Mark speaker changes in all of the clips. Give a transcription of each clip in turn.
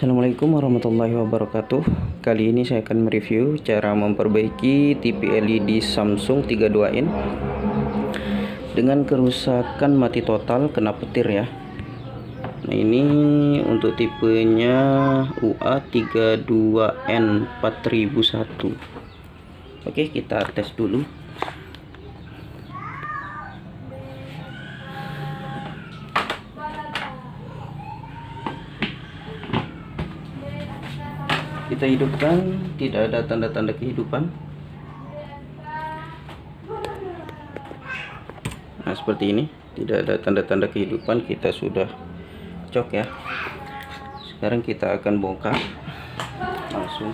Speaker 1: Assalamualaikum warahmatullahi wabarakatuh. Kali ini saya akan mereview cara memperbaiki TV LED Samsung 32 in dengan kerusakan mati total kena petir ya. Nah, ini untuk tipenya UA32N4001. Oke, kita tes dulu. Kita hidupkan, tidak ada tanda-tanda kehidupan. Nah, seperti ini, tidak ada tanda-tanda kehidupan. Kita sudah cok ya. Sekarang kita akan bongkar langsung.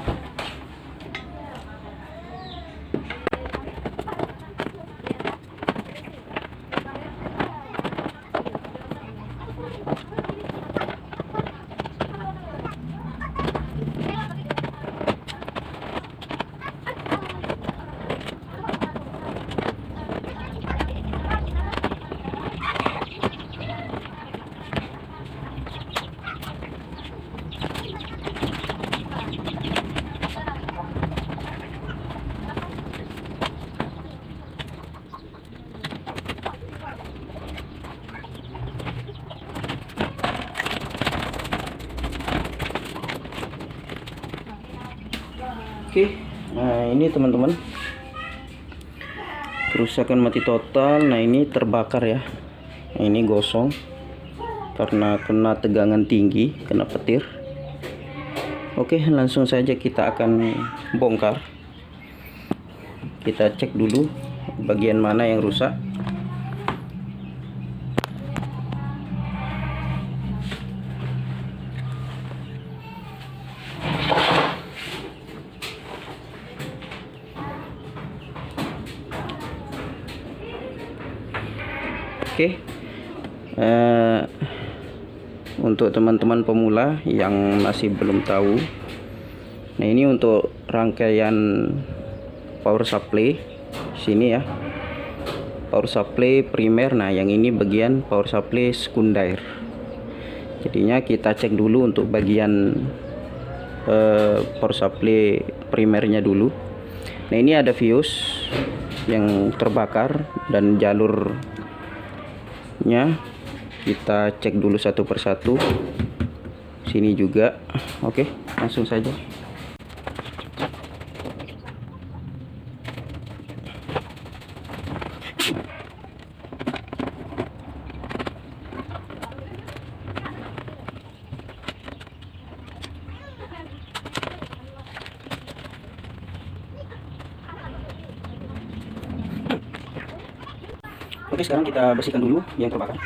Speaker 1: Oke, nah ini teman-teman, kerusakan mati total. Nah, ini terbakar ya. Nah, ini gosong karena kena tegangan tinggi, kena petir. Oke, langsung saja kita akan bongkar. Kita cek dulu bagian mana yang rusak. Oke, untuk teman-teman pemula yang masih belum tahu, nah ini untuk rangkaian power supply sini ya, power supply primer. Nah, yang ini bagian power supply sekunder. Jadinya kita cek dulu untuk bagian power supply primernya dulu. Nah, ini ada fuse yang terbakar dan jalur kita cek dulu satu persatu. Sini juga. Oke, langsung saja. Oke, sekarang kita bersihkan dulu yang terbakar.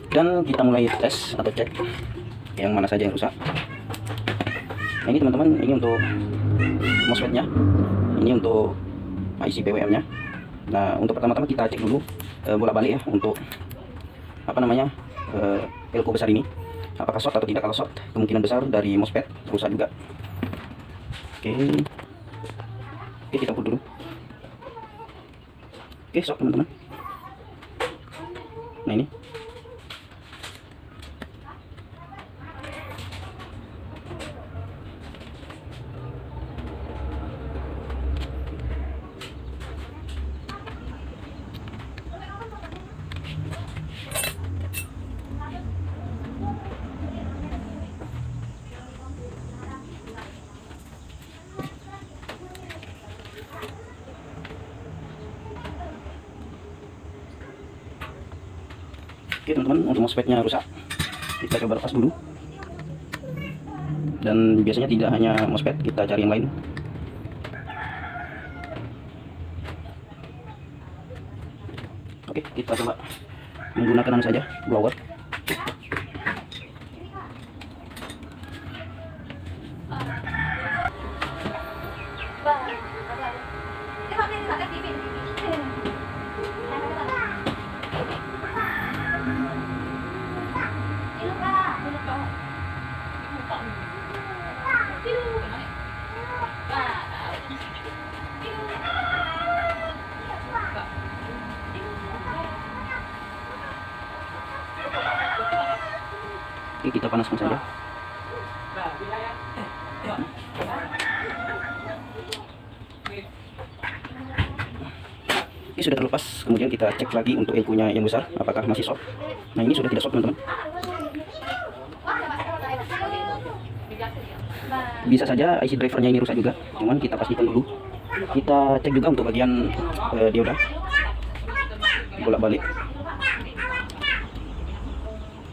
Speaker 1: Dan kita mulai tes atau cek yang mana saja yang rusak. Nah, ini teman-teman, ini untuk MOSFET-nya, ini untuk IC PWM-nya. Nah, untuk pertama-tama kita cek dulu bolak-balik ya, untuk pelko besar ini, apakah short atau tidak. Kalau short, kemungkinan besar dari MOSFET rusak juga. Oke, kita ukur dulu. Oke, short teman-teman. Nah, ini oke teman-teman, untuk MOSFET-nya rusak, kita coba lepas dulu. Dan biasanya tidak hanya MOSFET, kita cari yang lain. Oke, kita coba menggunakan anu saja, blower. Oke, kita panaskan saja. Oke, sudah terlepas. Kemudian kita cek lagi untuk elkunya yang besar, apakah masih short. Nah, ini sudah tidak short, teman-teman. Bisa saja IC drivernya ini rusak juga, cuman kita pastikan dulu. Kita cek juga untuk bagian dioda, bolak-balik.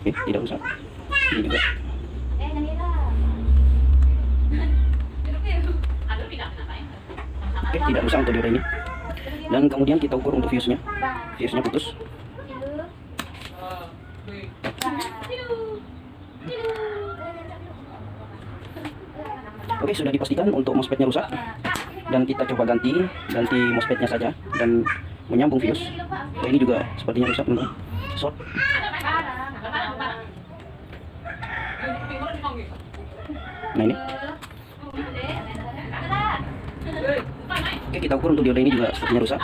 Speaker 1: Oke, tidak rusak. Ini juga. Oke, tidak rusak untuk dioda ini. Dan kemudian kita ukur untuk fuse-nya. Fuse-nya putus. Oke, sudah dipastikan untuk MOSFET-nya rusak. Dan kita coba ganti MOSFET-nya saja dan menyambung fuse. Oh, ini juga sepertinya rusak, teman-teman. Short. Nah, ini. Oke, kita ukur untuk dioda ini juga sepertinya rusak.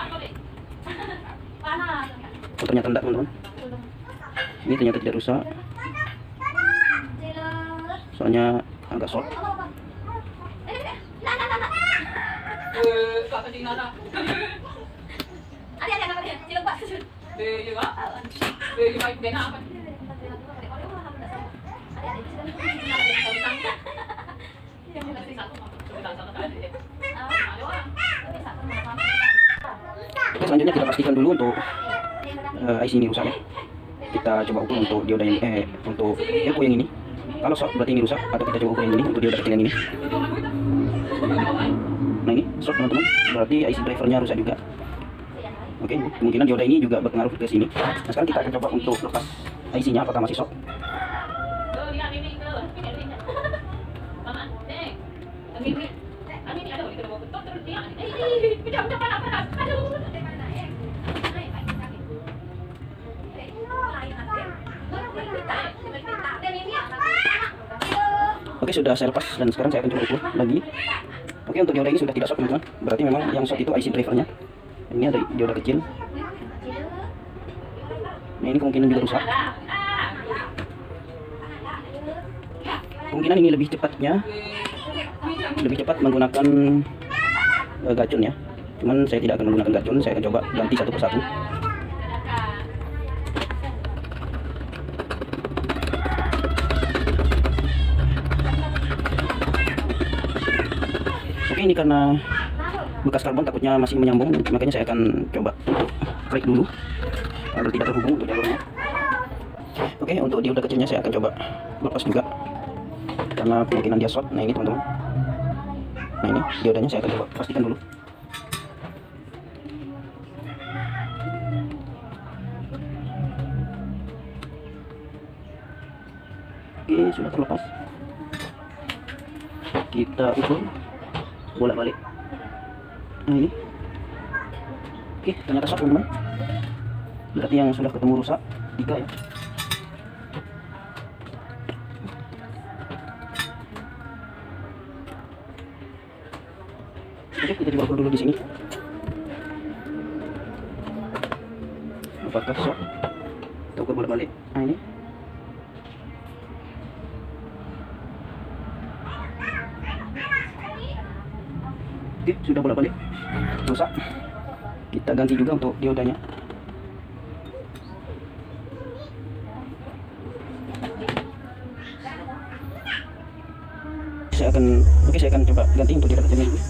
Speaker 1: Oh, ternyata tidak, teman-teman. Ini ternyata tidak rusak. Soalnya agak short. Oke, selanjutnya kita pastikan dulu untuk IC ini rusak ya. Kita coba ukur untuk dioda ini, untuk elko yang ini. Kalau short berarti ini rusak, atau kita coba ukur yang ini untuk dioda kecil yang ini. Nah, ini short, teman-teman, berarti IC drivernya rusak juga. Oke, kemungkinan dioda ini juga berpengaruh ke sini. Nah, sekarang kita akan coba untuk lepas IC-nya apakah masih short. Oke, sudah saya lepas dan sekarang saya akan coba ukur lagi. Oke, untuk dioda ini sudah tidak short, teman-teman. Berarti memang yang short itu IC drivernya. Ini ada dioda kecil. Nah, ini kemungkinan juga rusak. Kemungkinan ini lebih cepat menggunakan gacun ya. Cuman saya tidak akan menggunakan gacun, saya akan coba ganti satu persatu. Oke, ini karena bekas karbon takutnya masih menyambung, makanya saya akan coba untuk klik dulu agar tidak terhubung untuk jalurnya. Oke, untuk dioda kecilnya saya akan coba lepas juga karena kemungkinan dia short. Nah, ini, teman-teman. Nah, ini diodanya saya akan coba pastikan dulu. Oke, sudah terlepas. Kita ukur bolak-balik. Nah, ini. Oke, ternyata short, teman-teman. Berarti yang sudah ketemu rusak 3 ya. Oke, kita coba ukur dulu di sini. Apakah short? Kita ukur bolak-balik. Nah, ini. Oke, sudah bolak-balik rusak. Kita ganti juga untuk diodanya. Saya akan coba ganti untuk dioda kecilnya dulu.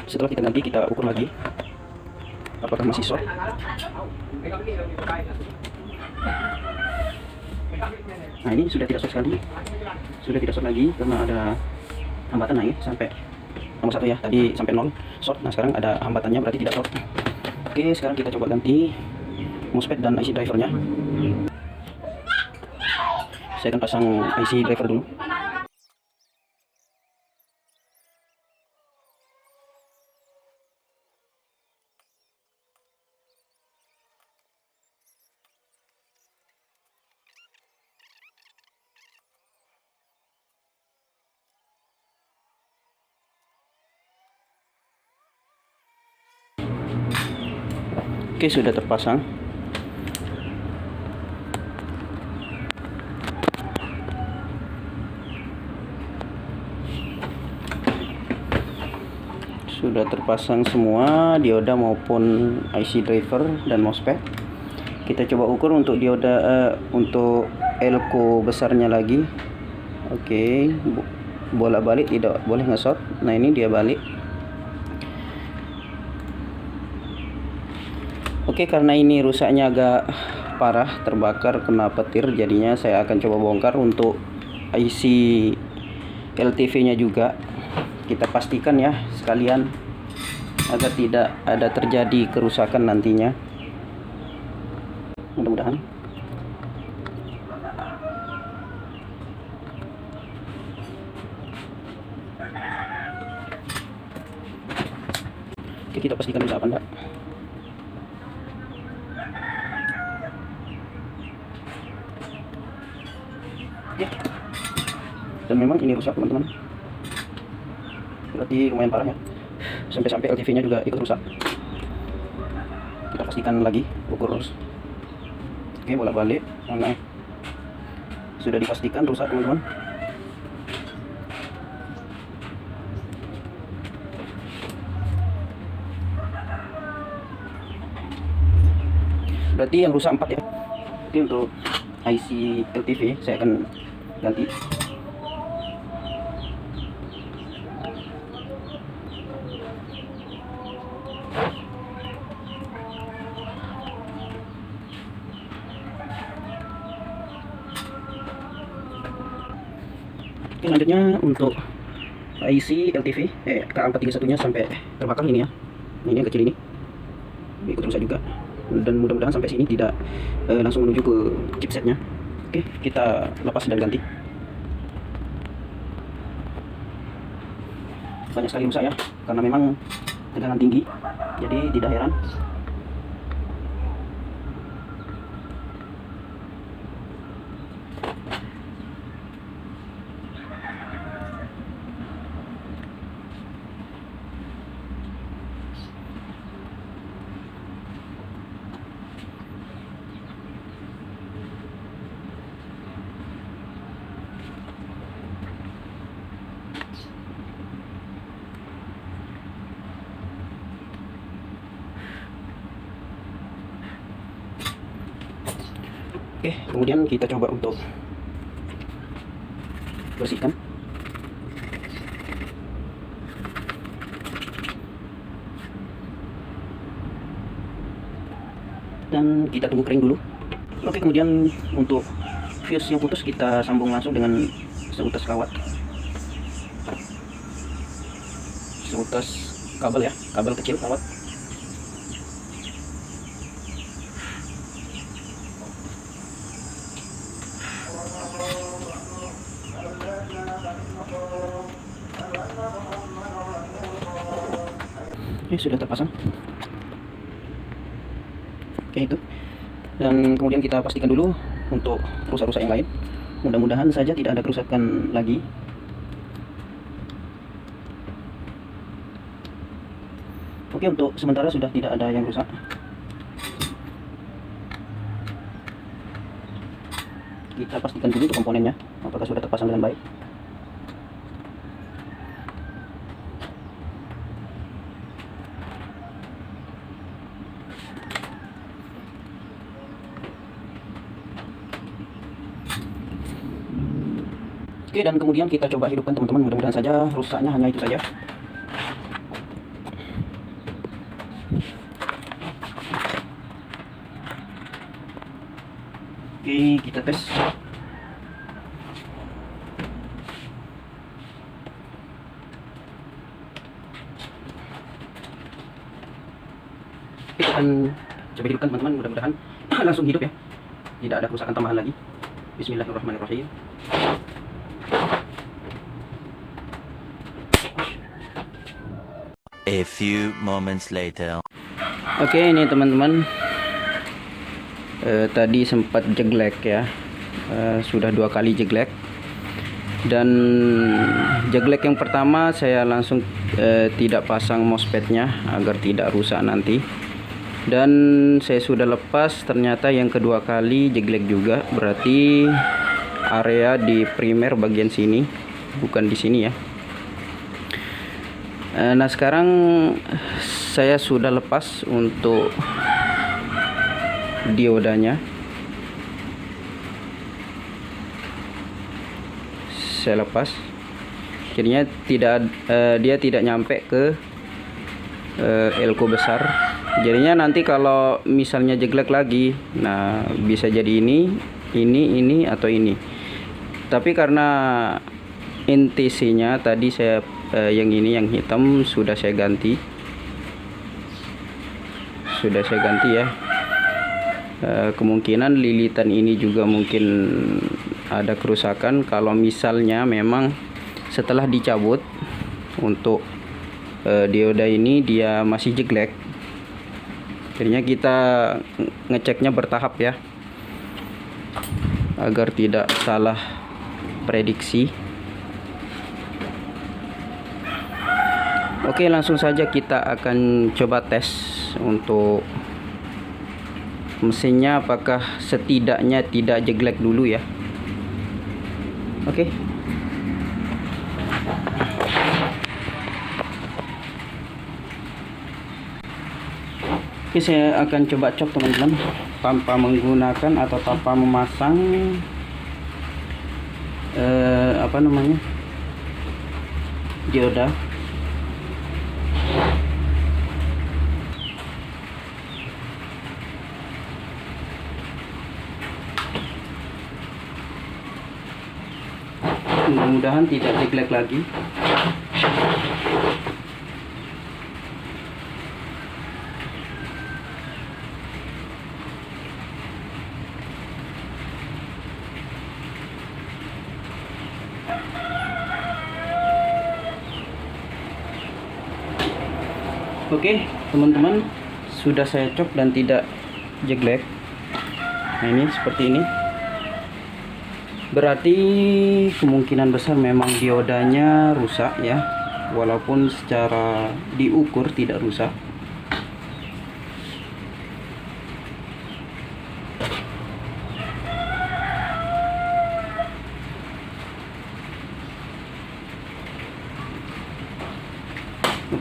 Speaker 1: Setelah kita ganti, kita ukur lagi apakah masih short. Nah, ini sudah tidak short sekali, sudah tidak short lagi karena ada hambatan. Nah, ini sampai nomor 1 ya, tadi sampai 0 short. Nah, sekarang ada hambatannya, berarti tidak short. Oke, sekarang kita coba ganti MOSFET dan IC drivernya. Saya akan pasang IC driver dulu. Oke, sudah terpasang. Sudah terpasang semua dioda maupun IC driver dan MOSFET. Kita coba ukur untuk dioda untuk elko besarnya lagi. Oke, bolak-balik tidak boleh nge-short. Nah, ini dia balik. Oke, karena ini rusaknya agak parah, terbakar kena petir, jadinya saya akan coba bongkar untuk IC LTV nya juga. Kita pastikan ya sekalian agar tidak ada terjadi kerusakan nantinya. Mudah-mudahan. Oke, kita pastikan rusak apa enggak. Ya. Dan memang ini rusak, teman-teman. Berarti lumayan parah ya. Sampai LTV nya juga ikut rusak. Kita pastikan lagi, ukur. Oke, bolak-balik. Nah, sudah dipastikan rusak, teman-teman. Berarti yang rusak 4 ya. Oke, untuk IC LTV saya akan ganti. Oke, selanjutnya untuk IC LTV K431 nya sampai terbakar ini ya. Ini yang kecil ini ikut rusak juga, dan mudah-mudahan sampai sini tidak langsung menuju ke chipsetnya. Oke, kita lepas dan ganti. Banyak sekali rusak ya, karena memang tegangan tinggi, jadi tidak heran. Oke, kemudian kita coba untuk bersihkan. Dan kita tunggu kering dulu. Oke, kemudian untuk fuse yang putus kita sambung langsung dengan seutas kawat. Seutas kabel ya, kabel kecil kawat. Oke, sudah terpasang. Oke, itu. Dan kemudian kita pastikan dulu untuk rusak-rusak yang lain. Mudah-mudahan saja tidak ada kerusakan lagi. Oke, untuk sementara sudah tidak ada yang rusak. Kita pastikan dulu untuk komponennya apakah sudah terpasang dengan baik. Oke, dan kemudian kita coba hidupkan, teman-teman. Mudah-mudahan saja rusaknya hanya itu saja. Oke, kita tes. Kita akan coba hidupkan, teman-teman. Mudah-mudahan langsung hidup ya, tidak ada kerusakan tambahan lagi. Bismillahirrahmanirrahim.
Speaker 2: A few moments later.
Speaker 1: Oke, ini teman-teman, tadi sempat jeglek ya, sudah 2 kali jeglek. Dan jeglek yang pertama saya langsung tidak pasang MOSFET-nya agar tidak rusak nanti. Dan saya sudah lepas, ternyata yang kedua kali jeglek juga. Berarti area di primer bagian sini, bukan di sini ya. Nah sekarang saya sudah lepas untuk diodanya. Saya lepas, akhirnya dia tidak nyampe ke elko besar. Jadinya nanti kalau misalnya jeglek lagi, nah bisa jadi ini atau ini. Tapi karena NTC-nya tadi saya yang ini yang hitam sudah saya ganti. Ya. Kemungkinan lilitan ini juga mungkin ada kerusakan kalau misalnya memang setelah dicabut untuk dioda ini dia masih jeglek. Akhirnya kita ngeceknya bertahap ya, agar tidak salah prediksi. Oke, langsung saja kita akan coba tes untuk mesinnya apakah setidaknya tidak jeglek dulu ya. Oke. Oke, saya akan coba cok teman-teman tanpa menggunakan atau tanpa memasang dioda. Mudah-mudahan tidak jeglek lagi. Oke teman-teman, sudah saya cok dan tidak jeglek. Nah ini seperti ini. Berarti kemungkinan besar memang diodanya rusak ya, walaupun secara diukur tidak rusak.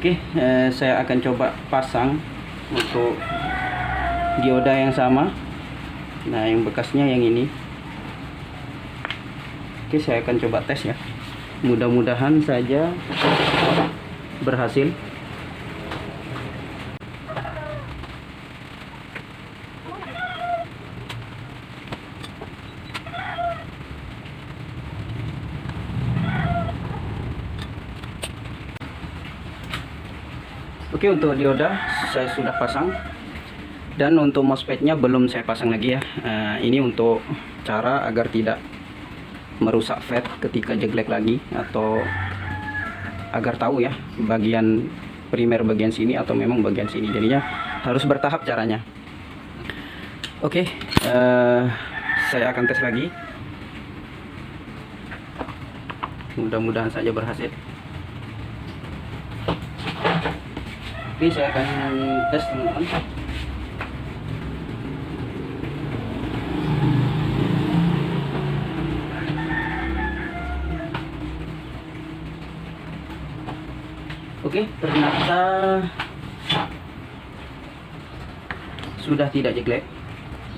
Speaker 1: Oke, saya akan coba pasang untuk dioda yang sama. Nah, yang bekasnya yang ini. Oke, saya akan coba tes ya. Mudah-mudahan saja berhasil. Oke, untuk dioda saya sudah pasang, dan untuk MOSFET-nya belum saya pasang lagi ya. Ini untuk cara agar tidak merusak FET ketika jeglek lagi, atau agar tahu ya bagian primer bagian sini atau memang bagian sini. Jadinya harus bertahap caranya. Oke, saya akan tes lagi. Mudah-mudahan saja berhasil. Oke, saya akan tes teman-teman. Oke, ternyata sudah tidak jeglek,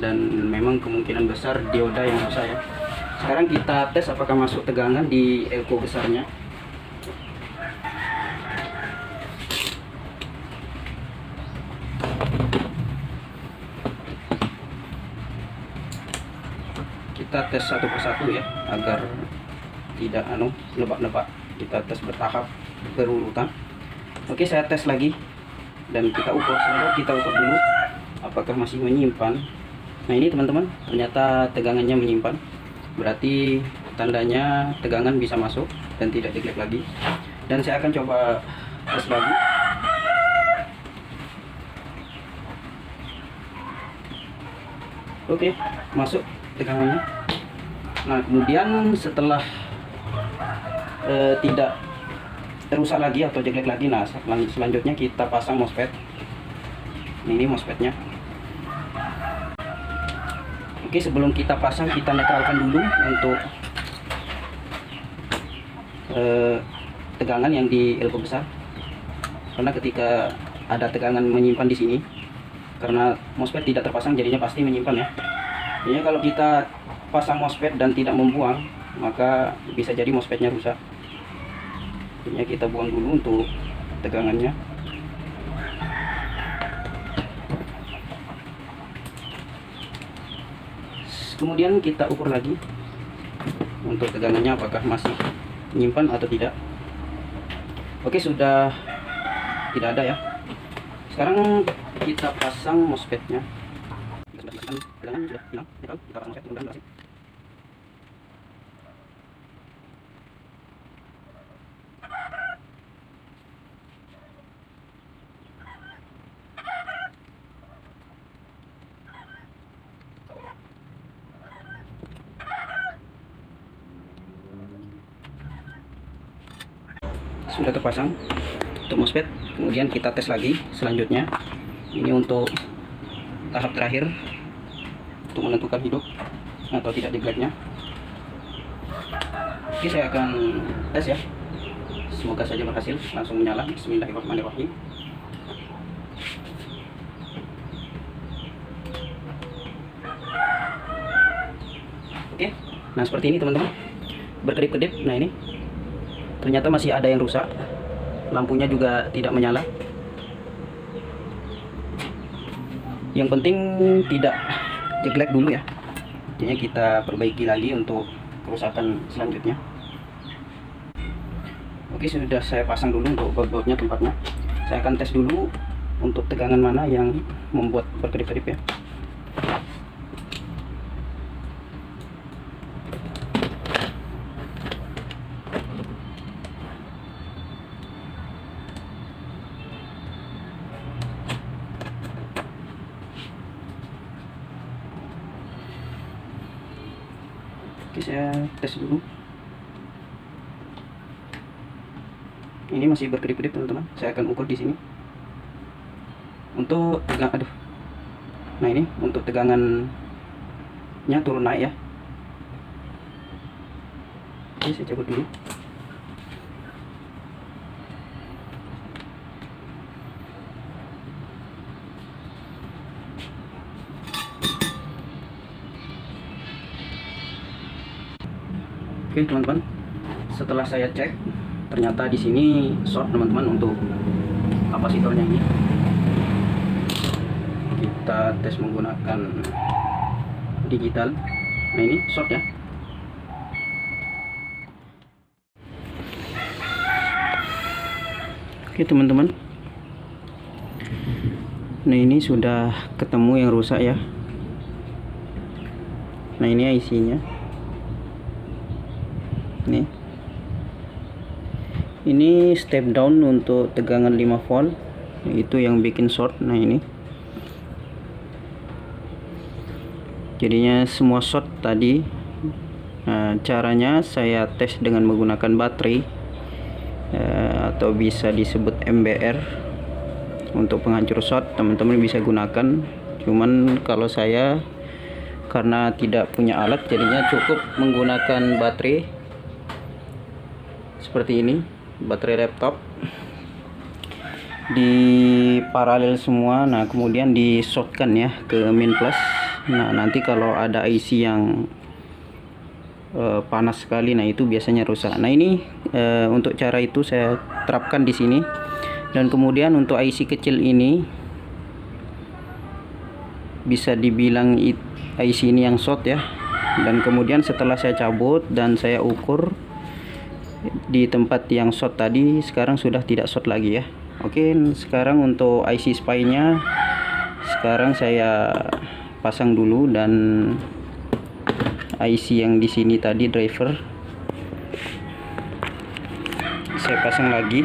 Speaker 1: dan memang kemungkinan besar dioda yang rusak ya. Sekarang kita tes apakah masuk tegangan di elko besarnya. Kita tes satu persatu ya, agar tidak lebak-lebak. Kita tes bertahap berurutan. Oke, saya tes lagi dan kita ukur. Sebentar, kita ukur dulu apakah masih menyimpan. Nah ini teman-teman, ternyata tegangannya menyimpan. Berarti tandanya tegangan bisa masuk dan tidak jeglek lagi. Dan saya akan coba tes lagi. Oke, masuk tegangannya. Nah kemudian setelah tidak rusak lagi atau jeglek lagi, nah selanjutnya kita pasang MOSFET. Ini MOSFET-nya. Oke, sebelum kita pasang, kita netralkan dulu untuk tegangan yang di elko besar. Karena ketika ada tegangan menyimpan di sini, karena MOSFET tidak terpasang, jadinya pasti menyimpan ya. Jadi kalau kita pasang MOSFET dan tidak membuang, maka bisa jadi MOSFET-nya rusak. Jadinya kita buang dulu untuk tegangannya. Kemudian kita ukur lagi untuk tegangannya apakah masih menyimpan atau tidak. Oke, sudah tidak ada ya. Sekarang kita pasang MOSFET-nya. Tegangan sudah hilang, kita pasang MOSFET, mudah-mudahan berhasil. Sudah terpasang untuk MOSFET. Kemudian kita tes lagi selanjutnya. Ini untuk tahap terakhir untuk menentukan hidup atau tidak degradenya. Oke, saya akan tes ya. Semoga saja berhasil. Langsung menyala. Bismillahirrahmanirrahim. Oke, nah seperti ini teman-teman, berkedip-kedip. Nah ini ternyata masih ada yang rusak, lampunya juga tidak menyala. Yang penting tidak jeglek dulu ya, jadinya kita perbaiki lagi untuk kerusakan selanjutnya. Oke, sudah saya pasang dulu untuk baut-bautnya, tempatnya. Saya akan tes dulu untuk tegangan mana yang membuat berkedip-kedip ya. Oke, saya tes dulu. Ini masih berkedip-kedip teman-teman. Saya akan ukur di sini. Untuk tegangan, nah ini untuk tegangannya turun naik ya. Oke, saya cabut dulu. Oke teman-teman, setelah saya cek, ternyata di sini short teman-teman untuk kapasitornya ini. Kita tes menggunakan digital. Nah ini short ya. Oke teman-teman, nah ini sudah ketemu yang rusak ya. Nah ini IC-nya. Ini step down untuk tegangan 5 volt, itu yang bikin short. Nah ini jadinya semua short tadi. Nah, caranya saya tes dengan menggunakan baterai atau bisa disebut MBR untuk penghancur short. Teman-teman bisa gunakan, cuman kalau saya karena tidak punya alat, jadinya cukup menggunakan baterai seperti ini, baterai laptop di paralel semua. Nah kemudian di shortkan ya ke min plus. Nah nanti kalau ada IC yang panas sekali, nah itu biasanya rusak. Nah ini untuk cara itu saya terapkan di sini. Dan kemudian untuk IC kecil ini bisa dibilang IC ini yang short ya. Dan kemudian setelah saya cabut dan saya ukur di tempat yang short tadi, sekarang sudah tidak short lagi ya. Oke, sekarang untuk IC spy-nya sekarang saya pasang dulu, dan IC yang di sini tadi driver saya pasang lagi.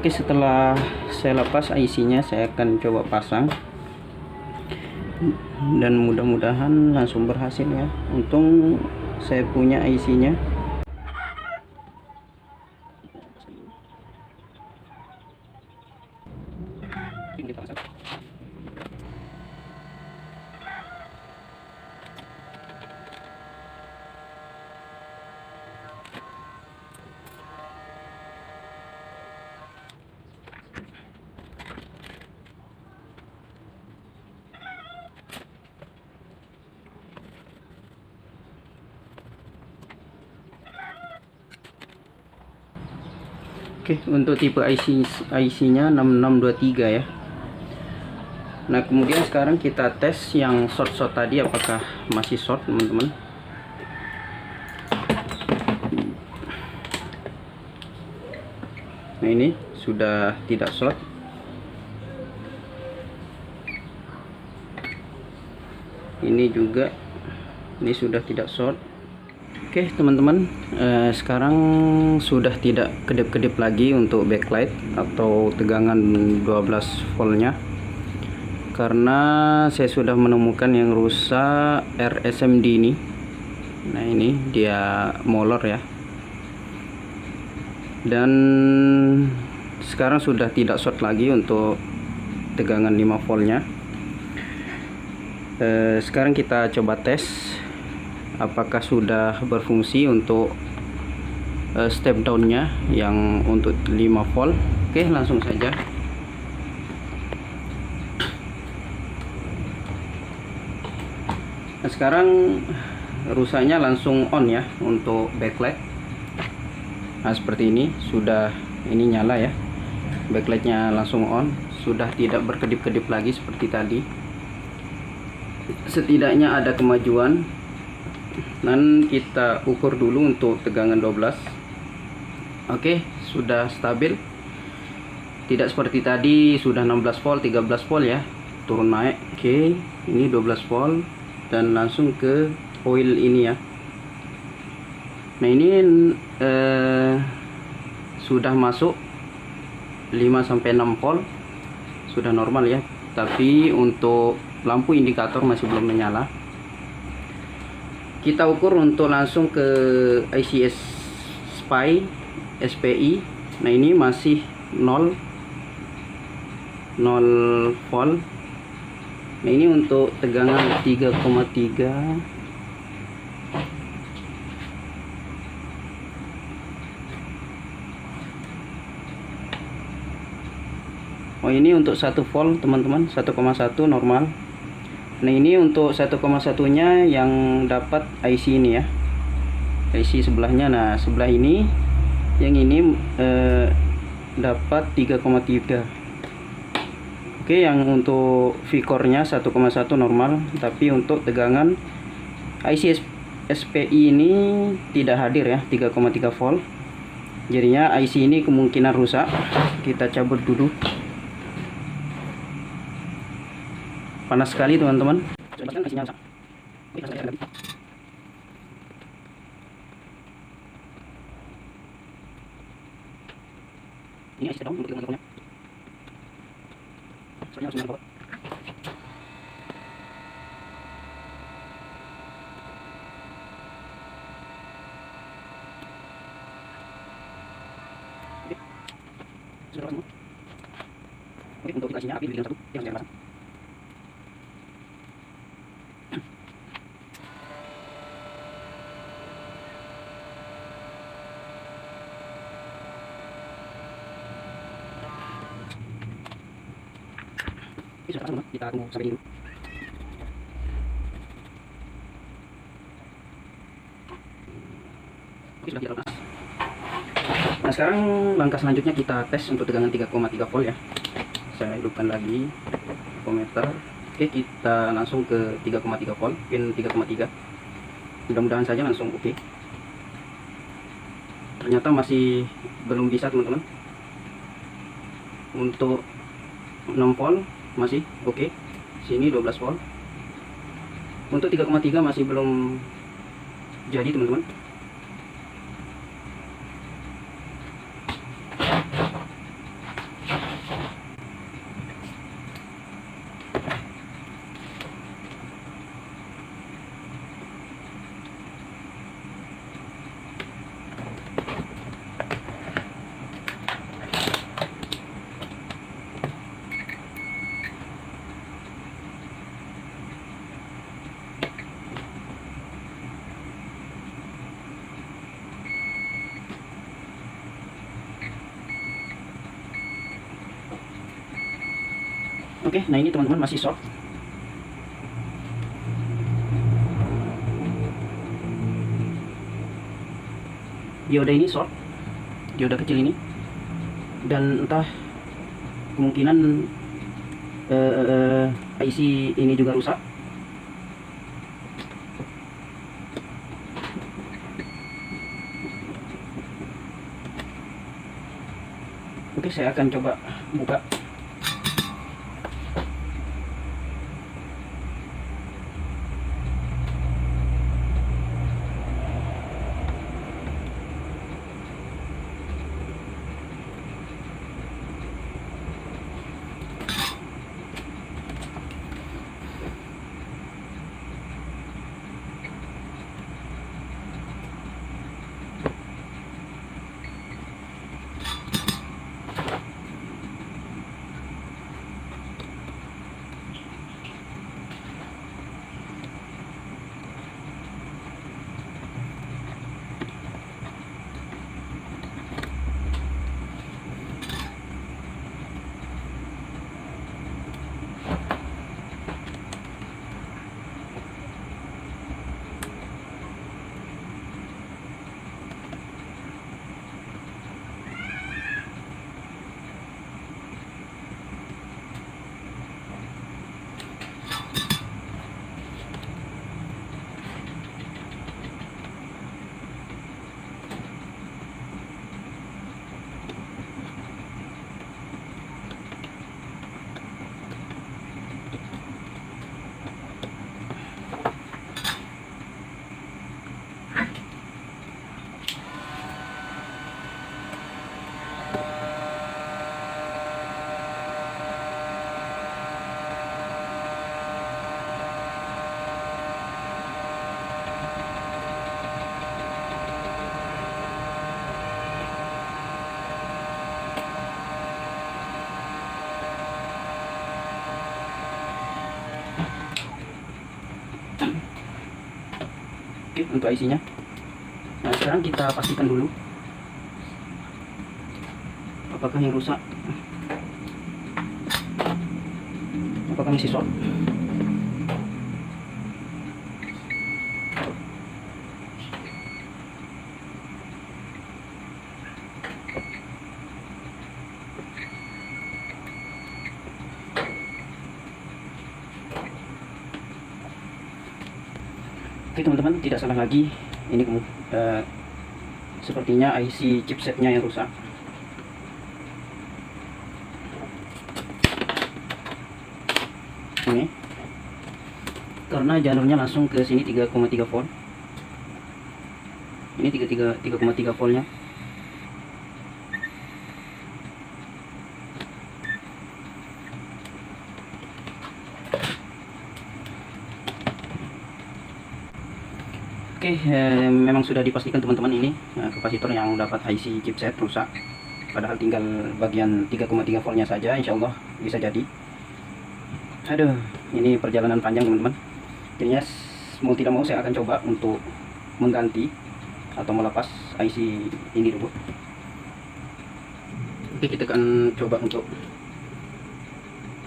Speaker 1: Oke, setelah saya lepas IC-nya, saya akan coba pasang dan mudah-mudahan langsung berhasil ya. Untung saya punya IC-nya. Oke, untuk tipe IC-nya 6623 ya. Nah, kemudian sekarang kita tes yang short tadi apakah masih short, teman-teman. Nah, ini sudah tidak short. Ini juga, ini sudah tidak short. Oke teman-teman, sekarang sudah tidak kedip-kedip lagi untuk backlight atau tegangan 12 voltnya, karena saya sudah menemukan yang rusak RSMD ini. Nah, ini dia molor ya, dan sekarang sudah tidak short lagi untuk tegangan 5 voltnya. Sekarang kita coba tes apakah sudah berfungsi untuk step downnya yang untuk 5 volt. Oke, langsung saja. Nah, sekarang rusaknya langsung on ya untuk backlight. Nah, seperti ini sudah, ini nyala ya, backlightnya langsung on, sudah tidak berkedip-kedip lagi seperti tadi. Setidaknya ada kemajuan. Dan kita ukur dulu untuk tegangan 12. Oke, sudah stabil. Tidak seperti tadi sudah 16 volt, 13 volt ya, turun naik. Oke, ini 12 volt dan langsung ke oil ini ya. Nah, ini sudah masuk 5-6 volt, sudah normal ya. Tapi untuk lampu indikator masih belum menyala. Kita ukur untuk langsung ke ICS SPI. Nah, ini masih 0 volt. Nah, ini untuk tegangan 3,3. Oh, ini untuk 1 volt teman-teman, 1,1 normal. Nah, ini untuk 1,1-nya yang dapat IC ini ya, IC sebelahnya. Nah, sebelah ini, yang ini dapat 3,3. Oke, yang untuk V-core-nya 1,1 normal, tapi untuk tegangan IC SPI ini tidak hadir ya, 3,3 volt. Jadinya IC ini kemungkinan rusak. Kita cabut dulu. Panas sekali teman-teman. Coba IC-nya rusak. Oke, langsung lagi. Ini IC down untuk tegangan voltnya. Soalnya harus nyala. Oke, sudah semua. Oke, untuk IC-nya api di bagian 1 yang saya pasang. Sudah pasang, kita tunggu sampai dulu. Oke, sudah kita lepas. Nah, sekarang langkah selanjutnya kita tes untuk tegangan 3,3 volt ya. Saya hidupkan lagi voltmeter. Oke, kita langsung ke 3,3 volt, pin 3,3. Mudah-mudahan saja langsung oke. Ternyata masih belum bisa teman-teman. Untuk 6 volt masih oke. Sini 12 volt. Untuk 3,3 masih belum jadi teman-teman. Oke, nah ini teman-teman masih short. Dioda ini short, dioda kecil ini, dan entah kemungkinan IC ini juga rusak. Oke, saya akan coba buka. Oke, untuk IC-nya. Nah, sekarang kita pastikan dulu apakah yang rusak, apakah masih short. Oke teman-teman, tidak salah lagi, ini sepertinya IC chipsetnya yang rusak. Ini karena jalurnya langsung ke sini 3,3 volt. Ini 3,3 voltnya. Oke, memang sudah dipastikan teman-teman ini kapasitor yang dapat IC chipset rusak. Padahal tinggal bagian 3,3 voltnya saja, insya Allah bisa jadi. Aduh, ini perjalanan panjang teman-teman. Jadinya mau tidak mau saya akan coba untuk mengganti atau melepas IC ini dulu. Oke, kita akan coba untuk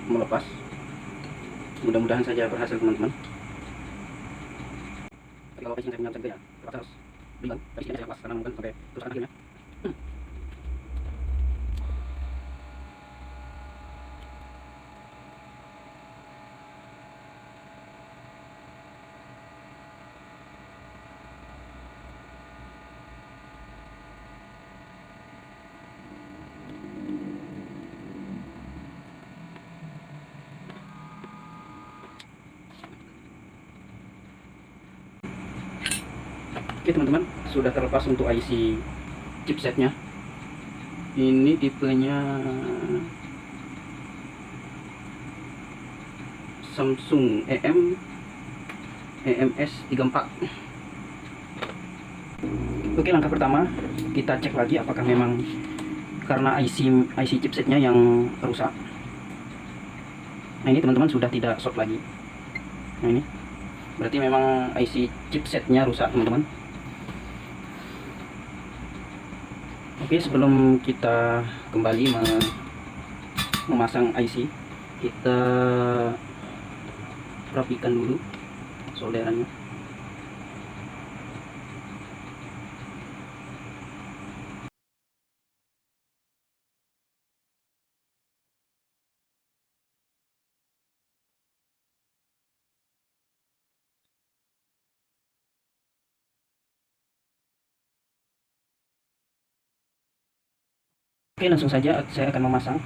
Speaker 1: melepas. Mudah-mudahan saja berhasil teman-teman. Kalau casing saya punya bisa ya, terpaksa harus bilang dari sini saya lepas karena mungkin sampai kerusakan akhirnya. Oke teman-teman, sudah terlepas untuk IC chipsetnya. Ini tipenya Samsung EMS34. Oke, langkah pertama kita cek lagi apakah memang karena IC chipsetnya yang rusak. Nah ini teman-teman sudah tidak short lagi. Nah ini berarti memang IC chipsetnya rusak teman-teman. Oke, sebelum kita kembali memasang IC, kita rapikan dulu solderannya. Oke, langsung saja saya akan memasang.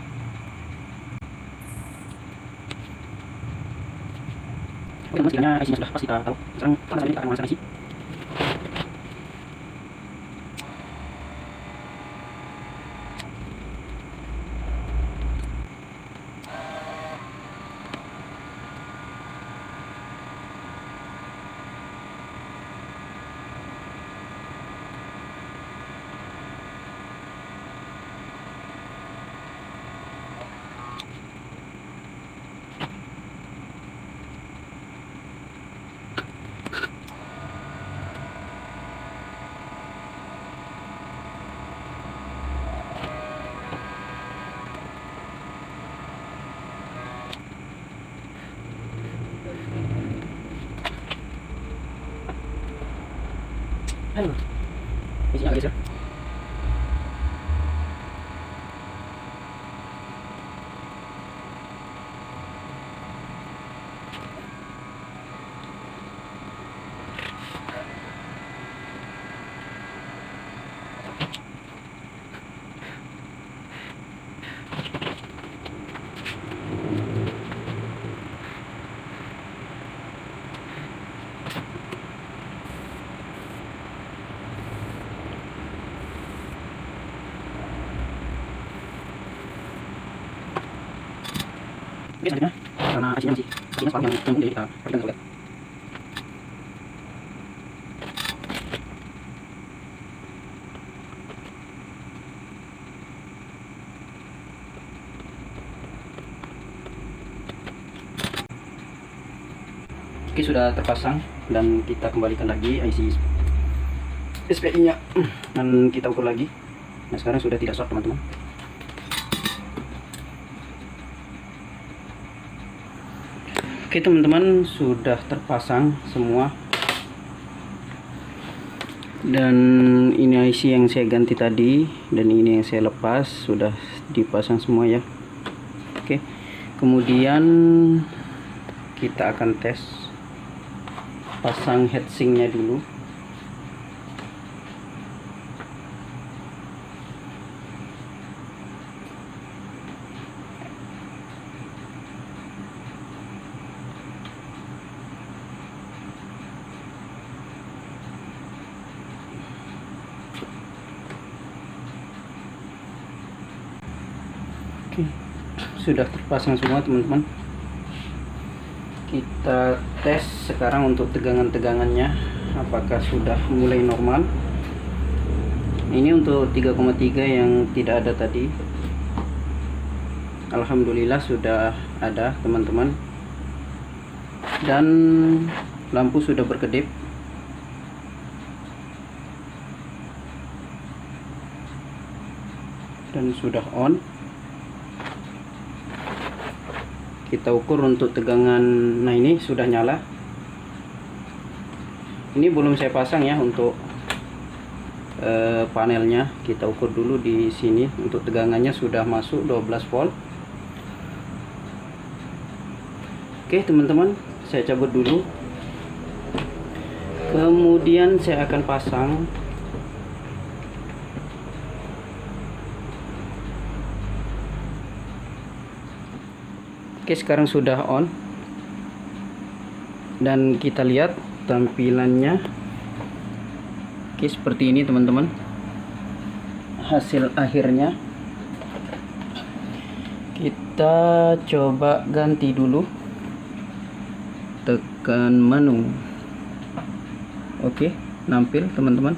Speaker 1: Oke, teman, sekiranya isinya sudah pas kita tahu. Sekarang kita akan memasang isi. Aduh, isinya agak geser. Oke, selanjutnya karena isinya masih spark yang cembung, jadi kita rapikan solder. Oke, sudah terpasang dan kita kembalikan lagi IC SPI nya dan kita ukur lagi. Nah, sekarang sudah tidak short, teman-teman. Oke, teman-teman, sudah terpasang semua. Dan ini IC yang saya ganti tadi dan ini yang saya lepas sudah dipasang semua ya. Oke, kemudian kita akan tes pasang heatsinknya dulu. Oke, sudah terpasang semua, teman-teman. Kita tes sekarang untuk tegangan-tegangannya apakah sudah mulai normal. Ini untuk 3,3 yang tidak ada tadi. Alhamdulillah sudah ada, teman-teman. Dan lampu sudah berkedip. Dan sudah on. Kita ukur untuk tegangan. Nah, ini sudah nyala. Ini belum saya pasang ya untuk panelnya. Kita ukur dulu di sini. Untuk tegangannya sudah masuk 12 volt. Oke, teman-teman, saya cabut dulu. Kemudian saya akan pasang. Oke, sekarang sudah on dan kita lihat tampilannya. Oke, seperti ini, teman-teman, hasil akhirnya. Kita coba ganti dulu, tekan menu. Oke, nampil, teman-teman.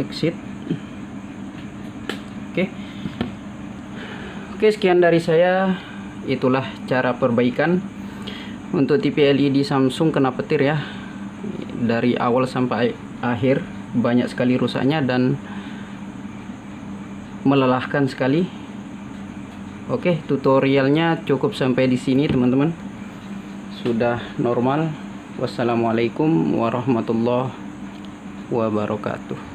Speaker 1: Exit. Oke, sekian dari saya. Itulah cara perbaikan untuk TV LED Samsung kena petir ya, dari awal sampai akhir. banyak sekali rusaknya dan melelahkan sekali. Oke, tutorialnya cukup sampai di sini teman-teman. Sudah normal. Wassalamualaikum warahmatullahi wabarakatuh.